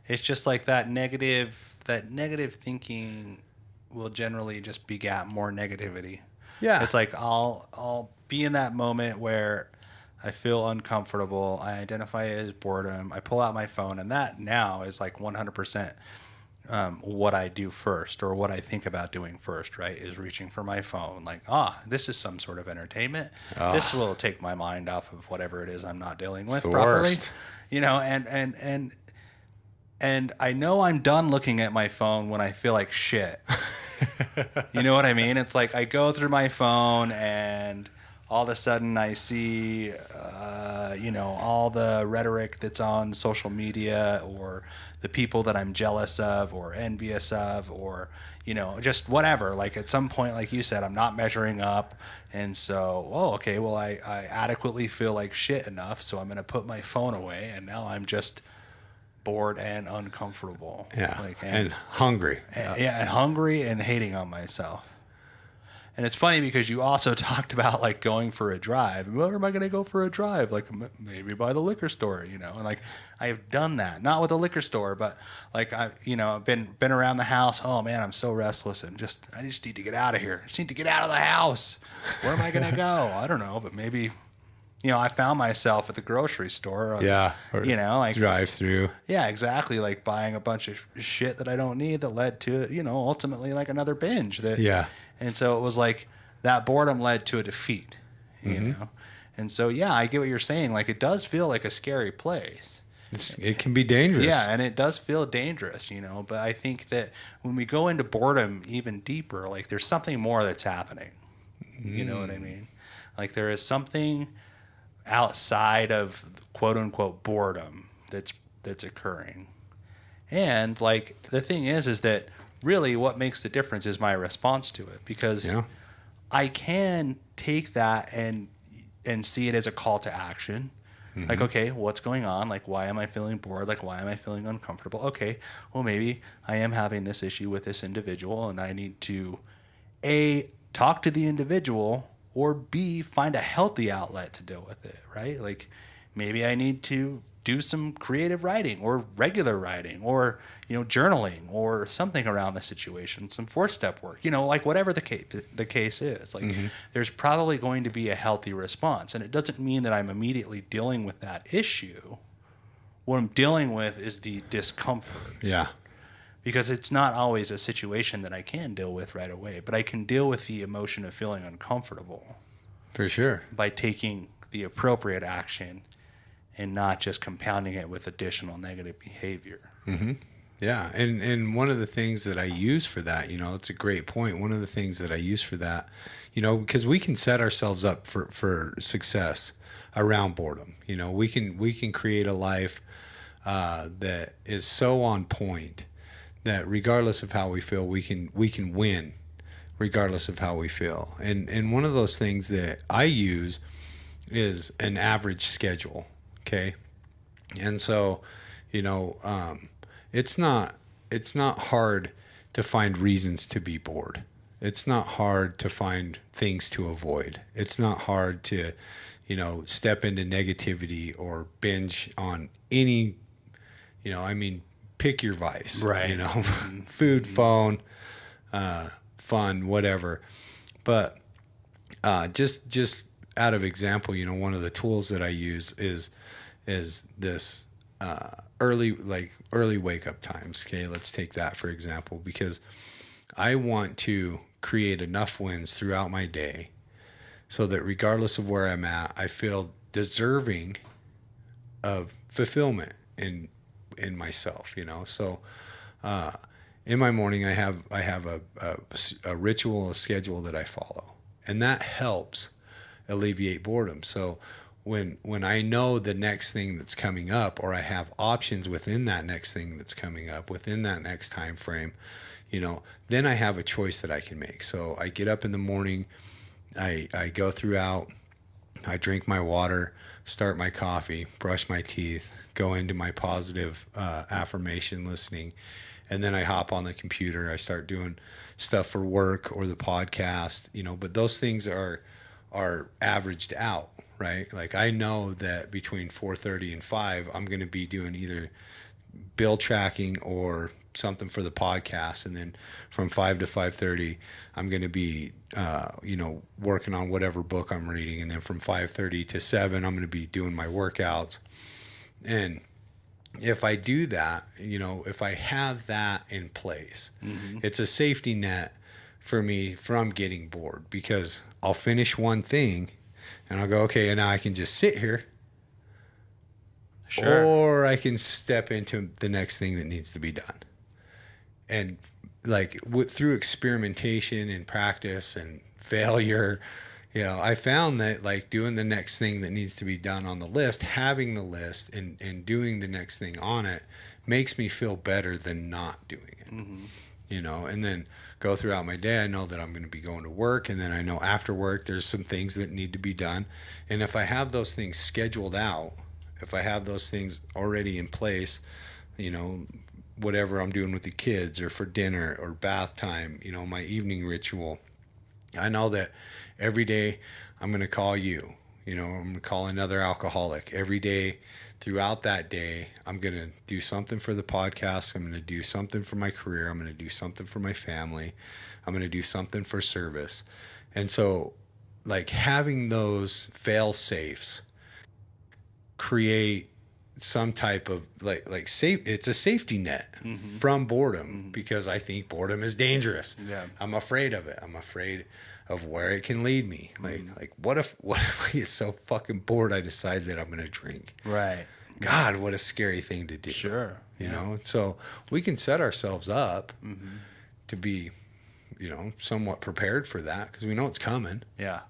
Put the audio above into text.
it's just like that negative thinking will generally just begat more negativity. Yeah. It's like I'll be in that moment where I feel uncomfortable. I identify it as boredom. I pull out my phone, and that now is like 100% what I do first, or what I think about doing first, right? Is reaching for my phone. Like, this is some sort of entertainment. This will take my mind off of whatever it is I'm not dealing It's with the properly. worst. And I know I'm done looking at my phone when I feel like shit. You know what I mean? It's like I go through my phone and all of a sudden I see, all the rhetoric that's on social media, or the people that I'm jealous of or envious of, or, just whatever. Like at some point, like you said, I'm not measuring up. And so, okay, well, I adequately feel like shit enough. So I'm going to put my phone away. And now I'm just bored and uncomfortable. Yeah. Like, And hungry. and hungry and hating on myself. And it's funny because you also talked about like going for a drive. Where am I going to go for a drive? Like maybe by the liquor store, And like I have done that, not with a liquor store, but like I've been around the house. Oh man, I'm so restless and I just need to get out of here. I just need to get out of the house. Where am I going to go? I don't know, but maybe I found myself at the grocery store. Yeah. Or like drive through. Yeah, exactly. Like buying a bunch of shit that I don't need that led to, ultimately like another binge. Yeah. And so it was like that boredom led to a defeat, And so, yeah, I get what you're saying. Like it does feel like a scary place. It can be dangerous. Yeah, and it does feel dangerous, But I think that when we go into boredom even deeper, like there's something more that's happening. You know what I mean? Like there is something outside of quote unquote boredom that's occurring. And like the thing is that really what makes the difference is my response to it, because I can take that and see it as a call to action. Like, okay, what's going on? Like, why am I feeling bored? Like, why am I feeling uncomfortable? Okay, well, maybe I am having this issue with this individual, and I need to A, talk to the individual, or B, find a healthy outlet to deal with it, right? Like maybe I need to do some creative writing or regular writing or, journaling or something around the situation, some 4-step work, like whatever the case is. Like there's probably going to be a healthy response. And it doesn't mean that I'm immediately dealing with that issue. What I'm dealing with is the discomfort. Yeah. Because it's not always a situation that I can deal with right away, but I can deal with the emotion of feeling uncomfortable. For sure. By taking the appropriate action and not just compounding it with additional negative behavior. Mm-hmm. Yeah. And one of the things that I use for that, it's a great point. One of the things that I use for that, because we can set ourselves up for success around boredom. We can create a life that is so on point that regardless of how we feel, we can win regardless of how we feel. And one of those things that I use is an average schedule. Okay. And so, it's not hard to find reasons to be bored. It's not hard to find things to avoid. It's not hard to, step into negativity or binge on any, pick your vice, right? Food, phone, fun, whatever. But just out of example, one of the tools that I use is this early wake up times. Okay, let's take that for example, because I want to create enough wins throughout my day so that regardless of where I'm at, I feel deserving of fulfillment in myself, So, in my morning, I have a ritual, a schedule that I follow, and that helps alleviate boredom. So, when I know the next thing that's coming up, or I have options within that next thing that's coming up within that next time frame, then I have a choice that I can make. So I get up in the morning, I go throughout, I drink my water, start my coffee, brush my teeth, go into my positive affirmation listening, and then I hop on the computer. I start doing stuff for work or the podcast, but those things are averaged out, right? Like I know that between 4:30 and 5, I'm going to be doing either bill tracking or something for the podcast, and then from 5 to 5:30 I'm going to be working on whatever book I'm reading, and then from 5:30 to 7 I'm going to be doing my workouts. And if I do that, if I have that in place, it's a safety net for me from getting bored, because I'll finish one thing and I'll go, okay, and now I can just sit here. Sure. Or I can step into the next thing that needs to be done. And like through experimentation and practice and failure, I found that like doing the next thing that needs to be done on the list, having the list and doing the next thing on it makes me feel better than not doing it. And then go throughout my day, I know that I'm going to be going to work, and then I know after work there's some things that need to be done. And if I have those things scheduled out, if I have those things already in place, whatever I'm doing with the kids or for dinner or bath time, my evening ritual, I know that every day I'm going to call you, I'm going to call another alcoholic. Every day throughout that day, I'm going to do something for the podcast. I'm going to do something for my career. I'm going to do something for my family. I'm going to do something for service. And so like having those fail safes create some type of like safe, it's a safety net from boredom, because I think boredom is dangerous. Yeah. I'm afraid of it. I'm afraid of where it can lead me. Like what if I get so fucking bored I decide that I'm going to drink? Right. God, what a scary thing to do. Sure. You know, so we can set ourselves up to be, somewhat prepared for that, because we know it's coming. Yeah.